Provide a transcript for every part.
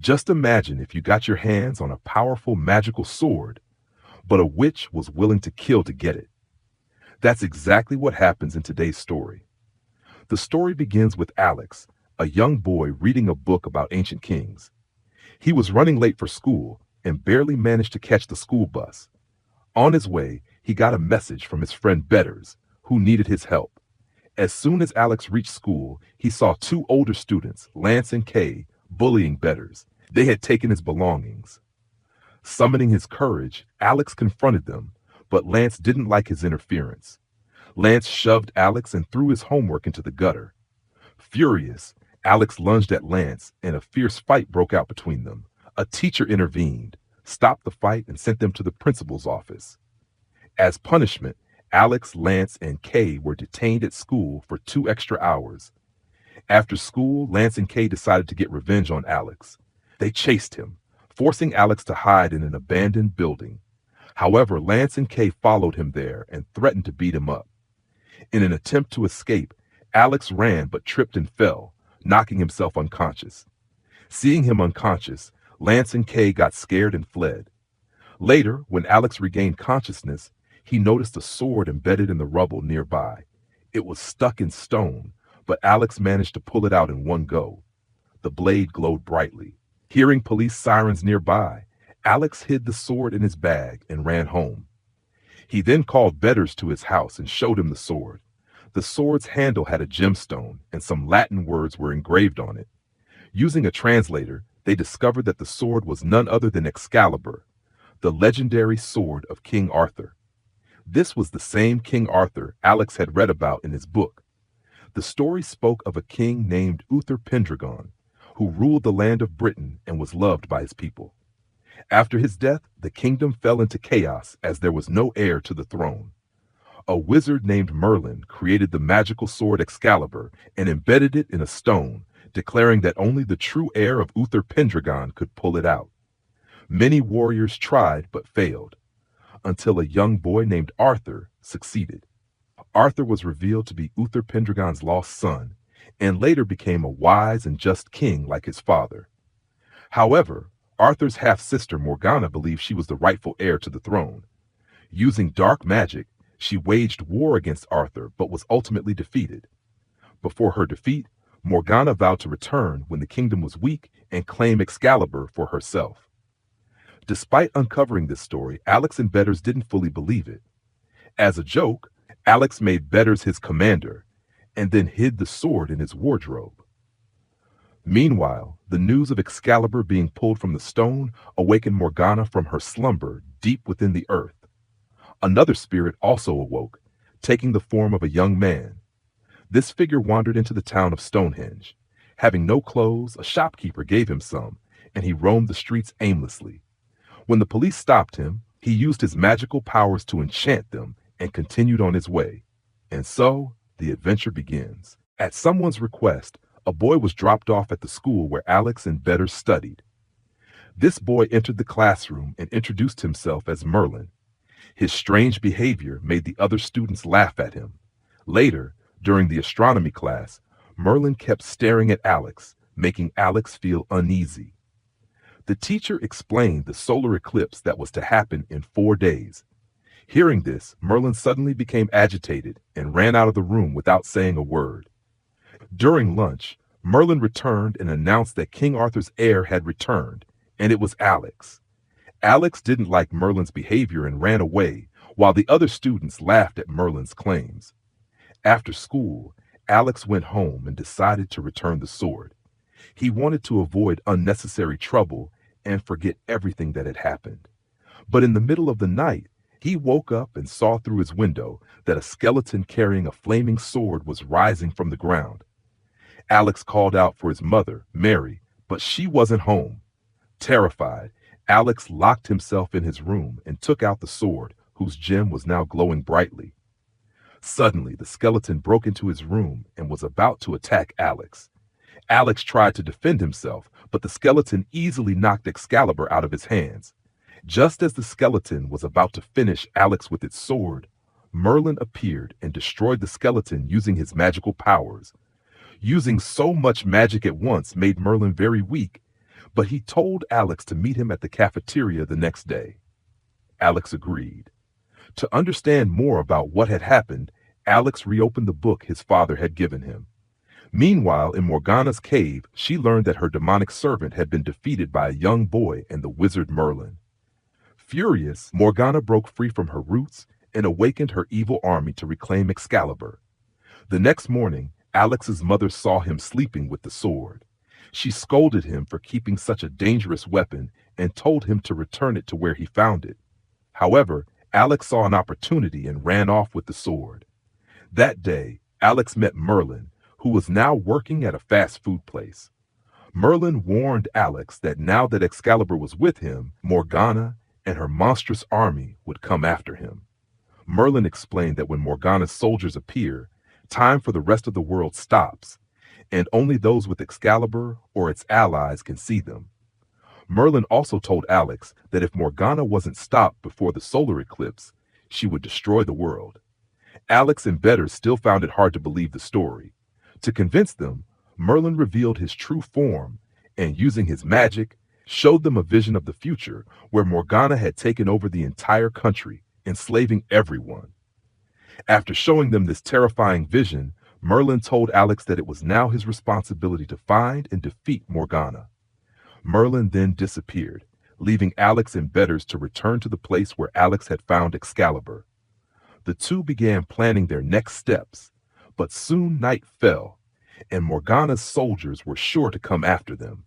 Just imagine if you got your hands on a powerful magical sword, but a witch was willing to kill to get it. That's exactly what happens in today's story. The story begins with Alex, a young boy reading a book about ancient kings. He was running late for school and barely managed to catch the school bus. On his way, he got a message from his friend Betters, who needed his help. As soon as Alex reached school, he saw two older students, Lance and Kay, bullying Betters. They had taken his belongings. Summoning his courage, Alex confronted them, but Lance didn't like his interference. Lance shoved Alex and threw his homework into the gutter. Furious, Alex lunged at Lance, and a fierce fight broke out between them. A teacher intervened, stopped the fight, and sent them to the principal's office. As punishment, Alex, Lance, and Kay were detained at school for 2 extra hours. After school, Lance and Kay decided to get revenge on Alex. They chased him, forcing Alex to hide in an abandoned building. However, Lance and Kay followed him there and threatened to beat him up. In an attempt to escape, Alex ran but tripped and fell, knocking himself unconscious. Seeing him unconscious, Lance and Kay got scared and fled. Later, when Alex regained consciousness, he noticed a sword embedded in the rubble nearby. It was stuck in stone, but Alex managed to pull it out in one go. The blade glowed brightly. Hearing police sirens nearby, Alex hid the sword in his bag and ran home. He then called Betters to his house and showed him the sword. The sword's handle had a gemstone, and some Latin words were engraved on it. Using a translator, they discovered that the sword was none other than Excalibur, the legendary sword of King Arthur. This was the same King Arthur Alex had read about in his book. The story spoke of a king named Uther Pendragon, who ruled the land of Britain and was loved by his people. After his death, the kingdom fell into chaos as there was no heir to the throne. A wizard named Merlin created the magical sword Excalibur and embedded it in a stone, declaring that only the true heir of Uther Pendragon could pull it out. Many warriors tried but failed, until a young boy named Arthur succeeded. Arthur was revealed to be Uther Pendragon's lost son, and later became a wise and just king like his father. However, Arthur's half-sister Morgana believed she was the rightful heir to the throne. Using dark magic, she waged war against Arthur but was ultimately defeated. Before her defeat, Morgana vowed to return when the kingdom was weak and claim Excalibur for herself. Despite uncovering this story, Alex and Betters didn't fully believe it. As a joke, Alex made Betters his commander and then hid the sword in his wardrobe. Meanwhile, the news of Excalibur being pulled from the stone awakened Morgana from her slumber deep within the earth. Another spirit also awoke, taking the form of a young man. This figure wandered into the town of Stonehenge. Having no clothes, a shopkeeper gave him some, and he roamed the streets aimlessly. When the police stopped him, he used his magical powers to enchant them and continued on his way. And so, the adventure begins. At someone's request, a boy was dropped off at the school where Alex and Betters studied. This boy entered the classroom and introduced himself as Merlin. His strange behavior made the other students laugh at him. Later, during the astronomy class, Merlin kept staring at Alex, making Alex feel uneasy. The teacher explained the solar eclipse that was to happen in 4 days. Hearing this, Merlin suddenly became agitated and ran out of the room without saying a word. During lunch, Merlin returned and announced that King Arthur's heir had returned, and it was Alex. Alex didn't like Merlin's behavior and ran away, while the other students laughed at Merlin's claims. After school, Alex went home and decided to return the sword. He wanted to avoid unnecessary trouble and forget everything that had happened. But in the middle of the night, he woke up and saw through his window that a skeleton carrying a flaming sword was rising from the ground. Alex called out for his mother, Mary, but she wasn't home. Terrified, Alex locked himself in his room and took out the sword, whose gem was now glowing brightly. Suddenly, the skeleton broke into his room and was about to attack Alex. Alex tried to defend himself, but the skeleton easily knocked Excalibur out of his hands. Just as the skeleton was about to finish Alex with its sword, Merlin appeared and destroyed the skeleton using his magical powers. Using so much magic at once made Merlin very weak, but he told Alex to meet him at the cafeteria the next day. Alex agreed. To understand more about what had happened, Alex reopened the book his father had given him. Meanwhile, in Morgana's cave, she learned that her demonic servant had been defeated by a young boy and the wizard Merlin. Furious, Morgana broke free from her roots and awakened her evil army to reclaim Excalibur. The next morning, Alex's mother saw him sleeping with the sword. She scolded him for keeping such a dangerous weapon and told him to return it to where he found it. However, Alex saw an opportunity and ran off with the sword. That day, Alex met Merlin, who was now working at a fast food place. Merlin warned Alex that now that Excalibur was with him, Morgana and her monstrous army would come after him. Merlin explained that when Morgana's soldiers appear, time for the rest of the world stops, and only those with Excalibur or its allies can see them. Merlin also told Alex that if Morgana wasn't stopped before the solar eclipse, she would destroy the world. Alex and betters still found it hard to believe the story. To convince them, Merlin revealed his true form and, using his magic, showed them a vision of the future where Morgana had taken over the entire country, enslaving everyone. After showing them this terrifying vision, Merlin told Alex that it was now his responsibility to find and defeat Morgana. Merlin then disappeared, leaving Alex and betters to return to the place where Alex had found Excalibur. The two began planning their next steps, but soon night fell, and Morgana's soldiers were sure to come after them.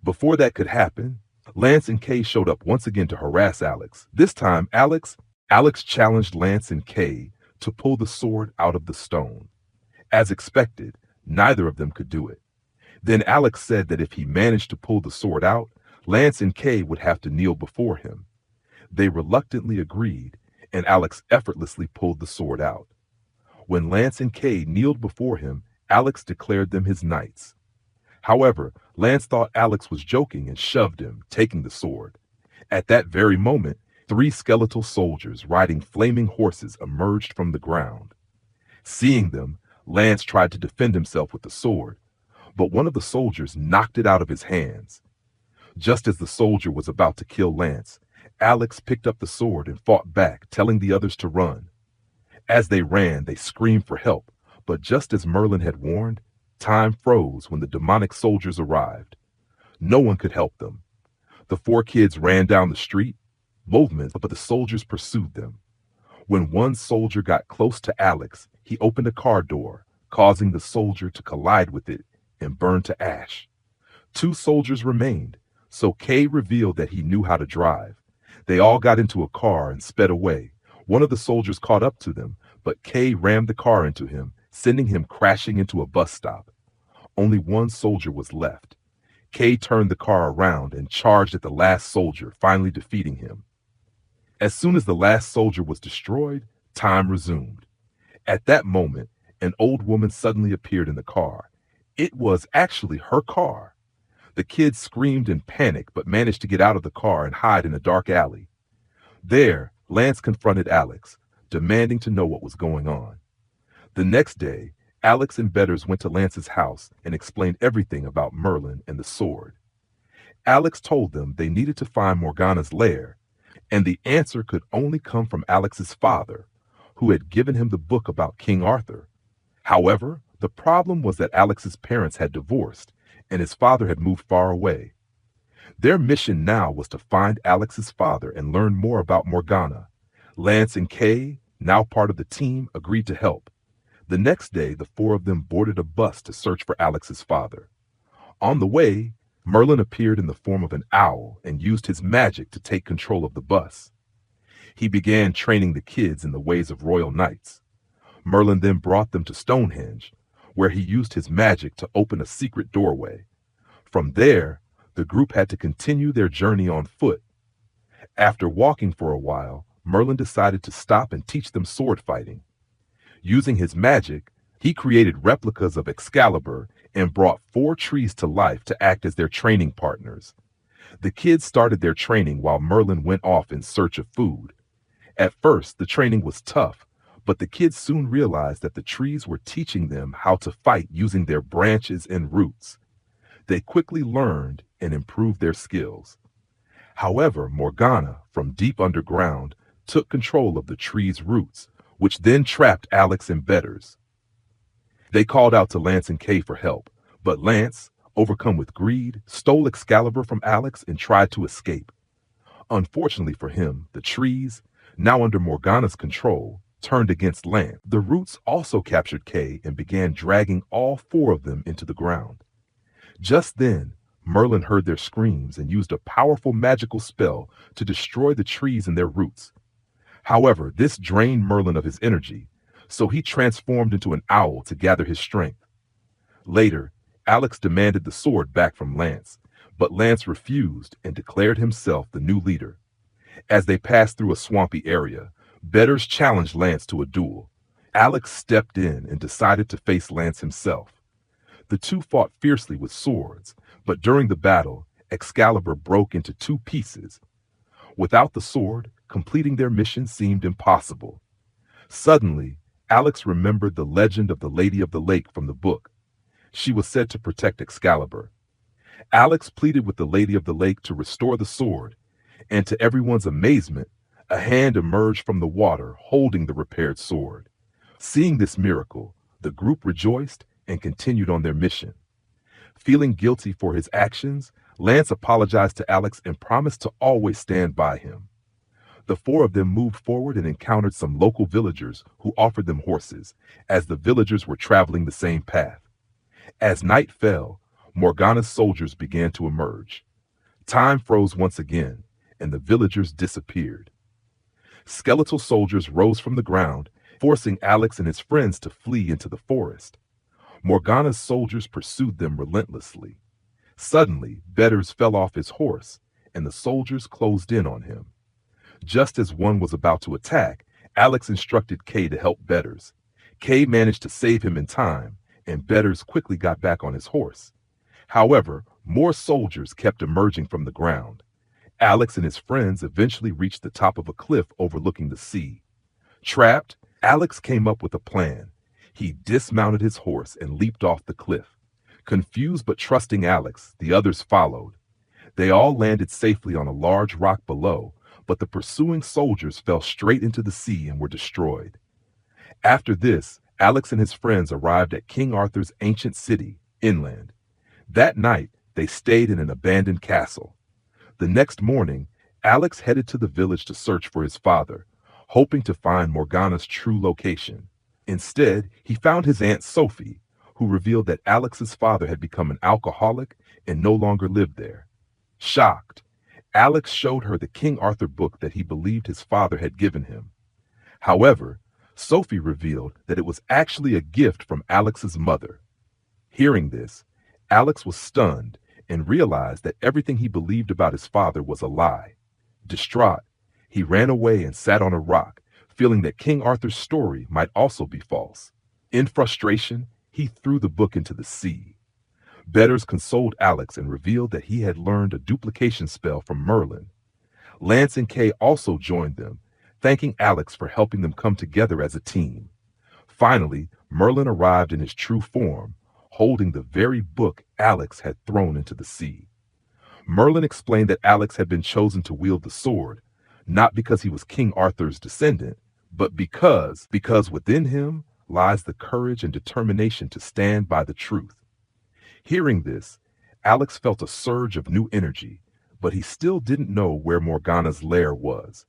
Before that could happen, Lance and Kay showed up once again to harass Alex. This time, Alex challenged Lance and Kay to pull the sword out of the stone. As expected, neither of them could do it. Then Alex said that if he managed to pull the sword out, Lance and Kay would have to kneel before him. They reluctantly agreed, and Alex effortlessly pulled the sword out. When Lance and Kay kneeled before him, Alex declared them his knights. However, Lance thought Alex was joking and shoved him, taking the sword. At that very moment, 3 skeletal soldiers riding flaming horses emerged from the ground. Seeing them, Lance tried to defend himself with the sword, but one of the soldiers knocked it out of his hands. Just as the soldier was about to kill Lance, Alex picked up the sword and fought back, telling the others to run. As they ran, they screamed for help, but just as Merlin had warned, time froze when the demonic soldiers arrived. No one could help them. The 4 kids ran down the street, movements, but the soldiers pursued them. When one soldier got close to Alex, he opened a car door, causing the soldier to collide with it and burn to ash. 2 soldiers remained, so Kay revealed that he knew how to drive. They all got into a car and sped away. One of the soldiers caught up to them, but Kay rammed the car into him, sending him crashing into a bus stop. Only one soldier was left. Kay turned the car around and charged at the last soldier, finally defeating him. As soon as the last soldier was destroyed, time resumed. At that moment, an old woman suddenly appeared in the car. It was actually her car. The kids screamed in panic but managed to get out of the car and hide in a dark alley. There, Lance confronted Alex, demanding to know what was going on. The next day, Alex and betters went to Lance's house and explained everything about Merlin and the sword. Alex told them they needed to find Morgana's lair, and the answer could only come from Alex's father, who had given him the book about King Arthur. However, the problem was that Alex's parents had divorced, and his father had moved far away. Their mission now was to find Alex's father and learn more about Morgana. Lance and Kay, now part of the team, agreed to help. The next day, the 4 of them boarded a bus to search for Alex's father. On the way, Merlin appeared in the form of an owl and used his magic to take control of the bus. He began training the kids in the ways of royal knights. Merlin then brought them to Stonehenge, where he used his magic to open a secret doorway. From there, the group had to continue their journey on foot. After walking for a while, Merlin decided to stop and teach them sword fighting. Using his magic, he created replicas of Excalibur and brought 4 trees to life to act as their training partners. The kids started their training while Merlin went off in search of food. At first, the training was tough, but the kids soon realized that the trees were teaching them how to fight using their branches and roots. They quickly learned and improve their skills. However, Morgana, from deep underground, took control of the tree's roots, which then trapped Alex and Betters. They called out to Lance and Kay for help, but Lance, overcome with greed, stole Excalibur from Alex and tried to escape. Unfortunately for him, the trees, now under Morgana's control, turned against Lance. The roots also captured Kay and began dragging all four of them into the ground. Just then, Merlin heard their screams and used a powerful magical spell to destroy the trees and their roots. However, this drained Merlin of his energy, so he transformed into an owl to gather his strength. Later, Alex demanded the sword back from Lance, but Lance refused and declared himself the new leader. As they passed through a swampy area, Betters challenged Lance to a duel. Alex stepped in and decided to face Lance himself. The two fought fiercely with swords, but during the battle, Excalibur broke into two pieces. Without the sword, completing their mission seemed impossible. Suddenly, Alex remembered the legend of the Lady of the Lake from the book. She was said to protect Excalibur. Alex pleaded with the Lady of the Lake to restore the sword, and to everyone's amazement, a hand emerged from the water holding the repaired sword. Seeing this miracle, the group rejoiced and continued on their mission. Feeling guilty for his actions, Lance apologized to Alex and promised to always stand by him. The four of them moved forward and encountered some local villagers who offered them horses, as the villagers were traveling the same path. As night fell, Morgana's soldiers began to emerge. Time froze once again, and the villagers disappeared. Skeletal soldiers rose from the ground, forcing Alex and his friends to flee into the forest. Morgana's soldiers pursued them relentlessly. Suddenly, Betters fell off his horse, and the soldiers closed in on him. Just as one was about to attack, Alex instructed Kay to help Betters. Kay managed to save him in time, and Betters quickly got back on his horse. However, more soldiers kept emerging from the ground. Alex and his friends eventually reached the top of a cliff overlooking the sea. Trapped, Alex came up with a plan. He dismounted his horse and leaped off the cliff. Confused but trusting Alex, the others followed. They all landed safely on a large rock below, but the pursuing soldiers fell straight into the sea and were destroyed. After this, Alex and his friends arrived at King Arthur's ancient city, inland. That night, they stayed in an abandoned castle. The next morning, Alex headed to the village to search for his father, hoping to find Morgana's true location. Instead, he found his Aunt Sophie, who revealed that Alex's father had become an alcoholic and no longer lived there. Shocked, Alex showed her the King Arthur book that he believed his father had given him. However, Sophie revealed that it was actually a gift from Alex's mother. Hearing this, Alex was stunned and realized that everything he believed about his father was a lie. Distraught, he ran away and sat on a rock, feeling that King Arthur's story might also be false. In frustration, he threw the book into the sea. Betters consoled Alex and revealed that he had learned a duplication spell from Merlin. Lance and Kay also joined them, thanking Alex for helping them come together as a team. Finally, Merlin arrived in his true form, holding the very book Alex had thrown into the sea. Merlin explained that Alex had been chosen to wield the sword, not because he was King Arthur's descendant, but because within him lies the courage and determination to stand by the truth. Hearing this, Alex felt a surge of new energy, but he still didn't know where Morgana's lair was.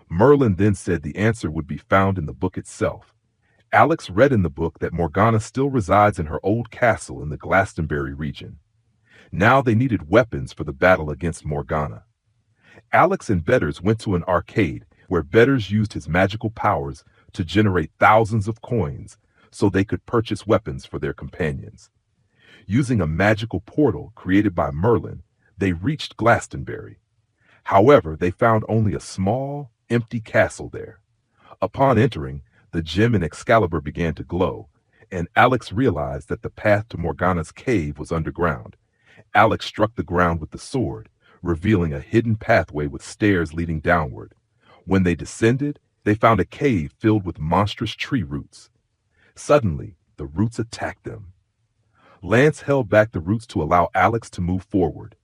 Merlin then said the answer would be found in the book itself. Alex read in the book that Morgana still resides in her old castle in the Glastonbury region. Now they needed weapons for the battle against Morgana. Alex and Betters went to an arcade where Betters used his magical powers to generate thousands of coins so they could purchase weapons for their companions. Using a magical portal created by Merlin, they reached Glastonbury. However, they found only a small, empty castle there. Upon entering, the gem in Excalibur began to glow, and Alex realized that the path to Morgana's cave was underground. Alex struck the ground with the sword, revealing a hidden pathway with stairs leading downward. When they descended, they found a cave filled with monstrous tree roots. Suddenly, the roots attacked them. Lance held back the roots to allow Alex to move forward.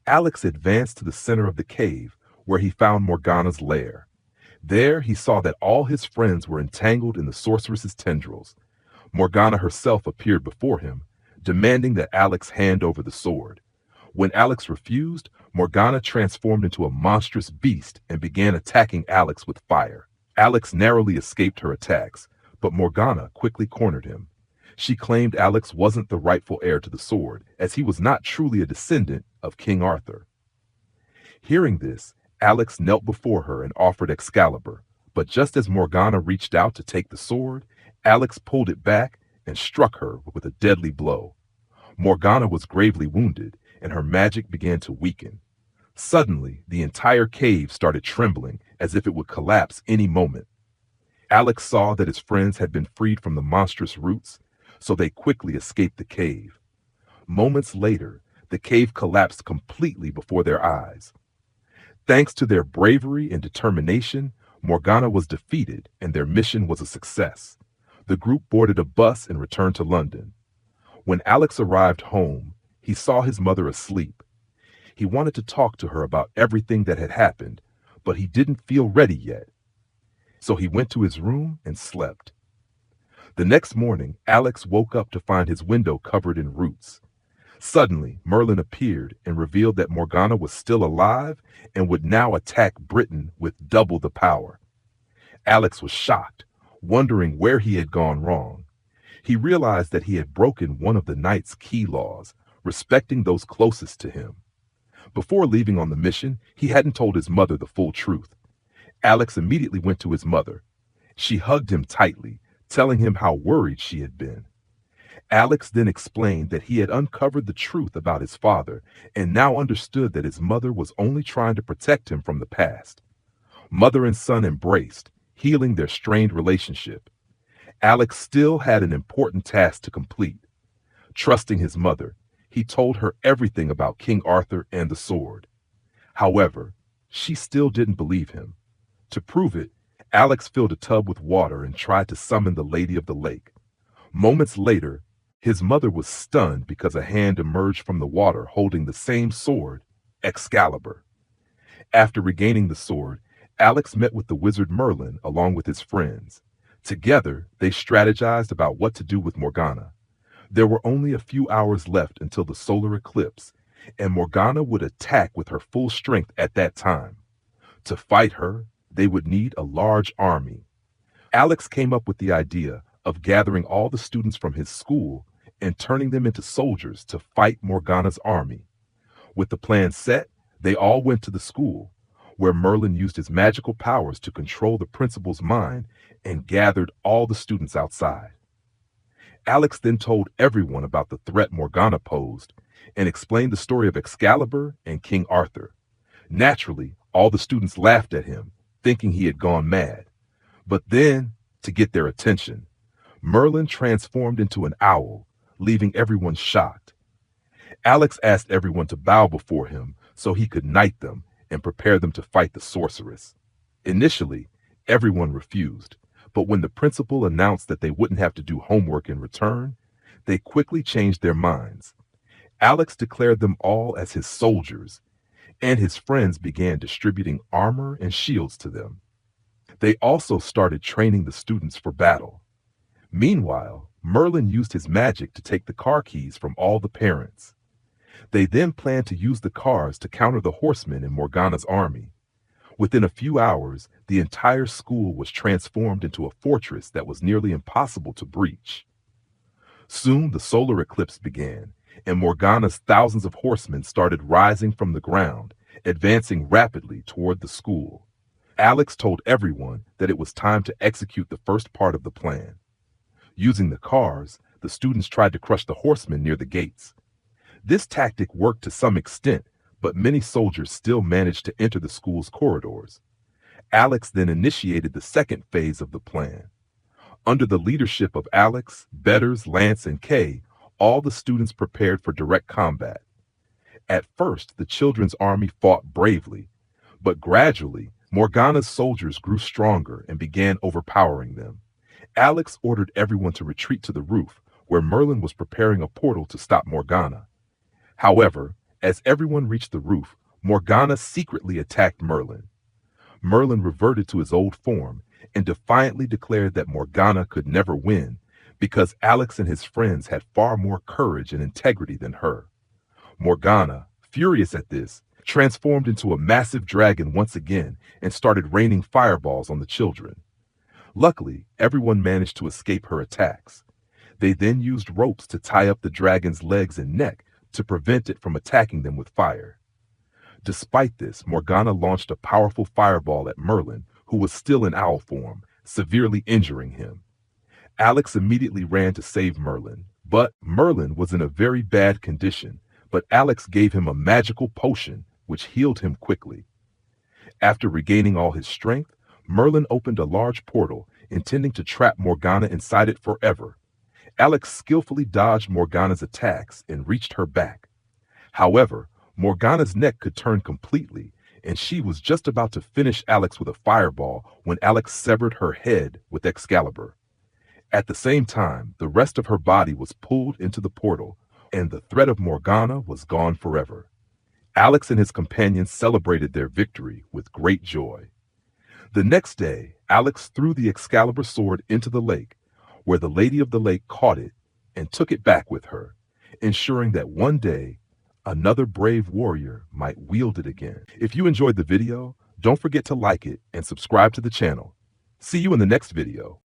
Alex advanced to the center of the cave, where he found Morgana's lair. There he saw that all his friends were entangled in the sorceress's tendrils. Morgana herself appeared before him, demanding that Alex hand over the sword. When Alex refused, Morgana transformed into a monstrous beast and began attacking Alex with fire. Alex narrowly escaped her attacks, but Morgana quickly cornered him. She claimed Alex wasn't the rightful heir to the sword, as he was not truly a descendant of King Arthur. Hearing this, Alex knelt before her and offered Excalibur, but just as Morgana reached out to take the sword, Alex pulled it back and struck her with a deadly blow. Morgana was gravely wounded, and her magic began to weaken. Suddenly, the entire cave started trembling as if it would collapse any moment. Alex saw that his friends had been freed from the monstrous roots, so they quickly escaped the cave. Moments later, the cave collapsed completely before their eyes. Thanks to their bravery and determination, Morgana was defeated and their mission was a success. The group boarded a bus and returned to London. When Alex arrived home, he saw his mother asleep. He wanted to talk to her about everything that had happened, but he didn't feel ready yet. So he went to his room and slept. The next morning, Alex woke up to find his window covered in roots. Suddenly, Merlin appeared and revealed that Morgana was still alive and would now attack Britain with double the power. Alex was shocked, wondering where he had gone wrong. He realized that he had broken one of the knight's key laws, respecting those closest to him. Before leaving on the mission, he hadn't told his mother the full truth. Alex immediately went to his mother. She hugged him tightly, telling him how worried she had been. Alex then explained that he had uncovered the truth about his father and now understood that his mother was only trying to protect him from the past. Mother and son embraced, healing their strained relationship. Alex still had an important task to complete. Trusting his mother, he told her everything about King Arthur and the sword. However, she still didn't believe him. To prove it, Alex filled a tub with water and tried to summon the Lady of the Lake. Moments later, his mother was stunned because a hand emerged from the water holding the same sword, Excalibur. After regaining the sword, Alex met with the wizard Merlin along with his friends. Together, they strategized about what to do with Morgana. There were only a few hours left until the solar eclipse, and Morgana would attack with her full strength at that time. To fight her, they would need a large army. Alex came up with the idea of gathering all the students from his school and turning them into soldiers to fight Morgana's army. With the plan set, they all went to the school, where Merlin used his magical powers to control the principal's mind and gathered all the students outside. Alex then told everyone about the threat Morgana posed and explained the story of Excalibur and King Arthur. Naturally, all the students laughed at him, thinking he had gone mad. But then, to get their attention, Merlin transformed into an owl, leaving everyone shocked. Alex asked everyone to bow before him so he could knight them and prepare them to fight the sorceress. Initially, everyone refused, but when the principal announced that they wouldn't have to do homework in return, they quickly changed their minds. Alex declared them all as his soldiers, and his friends began distributing armor and shields to them. They also started training the students for battle. Meanwhile, Merlin used his magic to take the car keys from all the parents. They then planned to use the cars to counter the horsemen in Morgana's army. Within a few hours, the entire school was transformed into a fortress that was nearly impossible to breach. Soon the solar eclipse began, and Morgana's thousands of horsemen started rising from the ground, advancing rapidly toward the school. Alex told everyone that it was time to execute the first part of the plan. Using the cars, the students tried to crush the horsemen near the gates. This tactic worked to some extent, but many soldiers still managed to enter the school's corridors. Alex then initiated the second phase of the plan. Under the leadership of Alex, Betters, Lance, and Kay, all the students prepared for direct combat. At first, the children's army fought bravely, but gradually, Morgana's soldiers grew stronger and began overpowering them. Alex ordered everyone to retreat to the roof, where Merlin was preparing a portal to stop Morgana. However, As everyone reached the roof, Morgana secretly attacked Merlin. Merlin reverted to his old form and defiantly declared that Morgana could never win because Alex and his friends had far more courage and integrity than her. Morgana, furious at this, transformed into a massive dragon once again and started raining fireballs on the children. Luckily, everyone managed to escape her attacks. They then used ropes to tie up the dragon's legs and neck to prevent it from attacking them with fire. Despite this, Morgana launched a powerful fireball at Merlin, who was still in owl form, severely injuring him. Alex immediately ran to save Merlin, but Merlin was in a very bad condition, but Alex gave him a magical potion which healed him quickly. After regaining all his strength, Merlin opened a large portal, intending to trap Morgana inside it forever. Alex skillfully dodged Morgana's attacks and reached her back. However, Morgana's neck could turn completely, and she was just about to finish Alex with a fireball when Alex severed her head with Excalibur. At the same time, the rest of her body was pulled into the portal, and the threat of Morgana was gone forever. Alex and his companions celebrated their victory with great joy. The next day, Alex threw the Excalibur sword into the lake, where the Lady of the Lake caught it and took it back with her, ensuring that one day, another brave warrior might wield it again. If you enjoyed the video, don't forget to like it and subscribe to the channel. See you in the next video.